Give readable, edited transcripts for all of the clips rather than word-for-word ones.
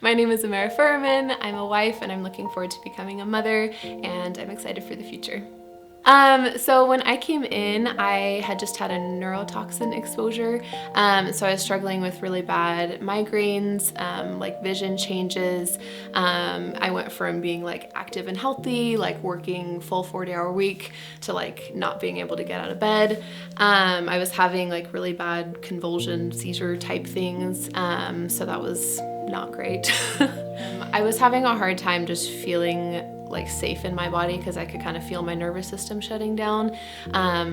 My name is Amara Furman. I'm a wife and I'm looking forward to becoming a mother, and I'm excited for the future. So when I came in, I had just had a neurotoxin exposure. So I was struggling with really bad migraines, like vision changes. I went from being like active and healthy, like working full 40-hour week, to like not being able to get out of bed. I was having like really bad convulsion, seizure type things. So that was not great. I was having a hard time just feeling like safe in my body because I could kind of feel my nervous system shutting down.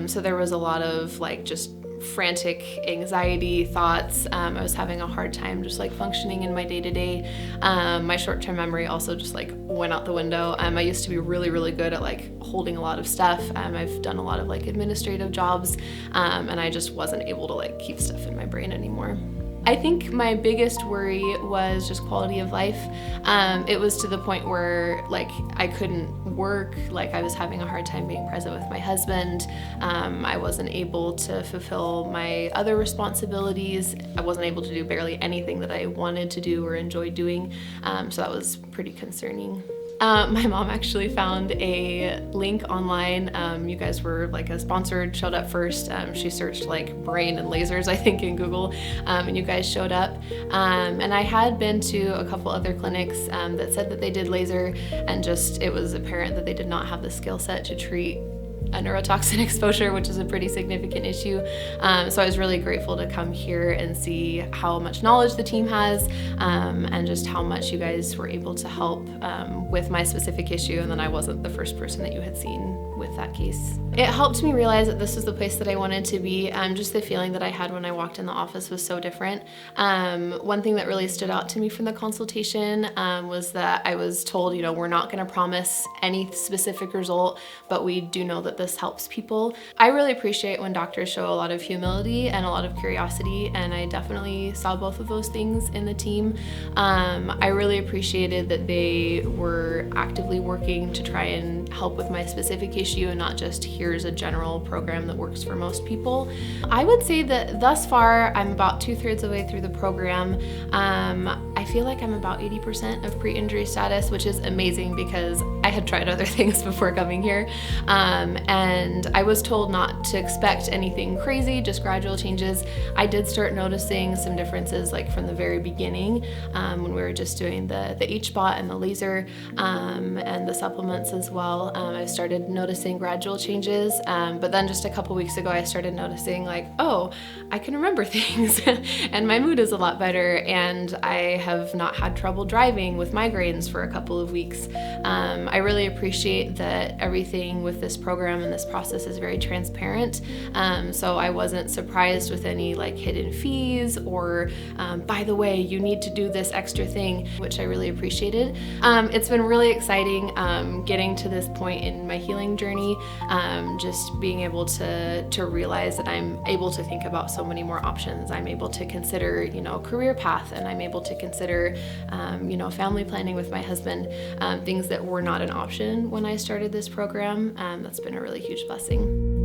So there was a lot of like just frantic anxiety thoughts. I was having a hard time just like functioning in my day-to-day. My short-term memory also just like went out the window. I used to be really, really good at like holding a lot of stuff. I've done a lot of like administrative jobs, and I just wasn't able to like keep stuff in my brain anymore. I think my biggest worry was just quality of life. It was to the point where like I couldn't work, like I was having a hard time being present with my husband. I wasn't able to fulfill my other responsibilities. I wasn't able to do barely anything that I wanted to do or enjoyed doing. So that was pretty concerning. My mom actually found a link online. You guys were like a sponsored, showed up first. She searched like brain and lasers, I think, in Google, and you guys showed up. And I had been to a couple other clinics that said that they did laser, and just it was apparent that they did not have the skill set to treat a neurotoxin exposure, which is a pretty significant issue. So I was really grateful to come here and see how much knowledge the team has, and just how much you guys were able to help with my specific issue, and then I wasn't the first person that you had seen with that case. It helped me realize that this was the place that I wanted to be. Just the feeling that I had when I walked in the office was so different. One thing that really stood out to me from the consultation was that I was told, you know, we're not going to promise any specific result, but we do know that this helps people. I really appreciate when doctors show a lot of humility and a lot of curiosity, and I definitely saw both of those things in the team. I really appreciated that they were actively working to try and help with my specific issue and not just here's a general program that works for most people. I would say that thus far I'm about 2/3 of the way through the program. I feel like I'm about 80% of pre-injury status, which is amazing because I had tried other things before coming here. And I was told not to expect anything crazy, just gradual changes. I did start noticing some differences like from the very beginning, when we were just doing the H-spot and the laser, and the supplements as well. I started noticing gradual changes, but then just a couple weeks ago I started noticing like, oh, I can remember things and my mood is a lot better, and I have not had trouble driving with migraines for a couple of weeks. I really appreciate that everything with this program and this process is very transparent, so I wasn't surprised with any like hidden fees or by the way, you need to do this extra thing, which I really appreciated. It's been really exciting getting to this point in my healing journey, just being able to realize that I'm able to think about so many more options. I'm able to consider, you know, career path, and I'm able to consider, you know, family planning with my husband, things that were not an option when I started this program. That's been a really huge blessing.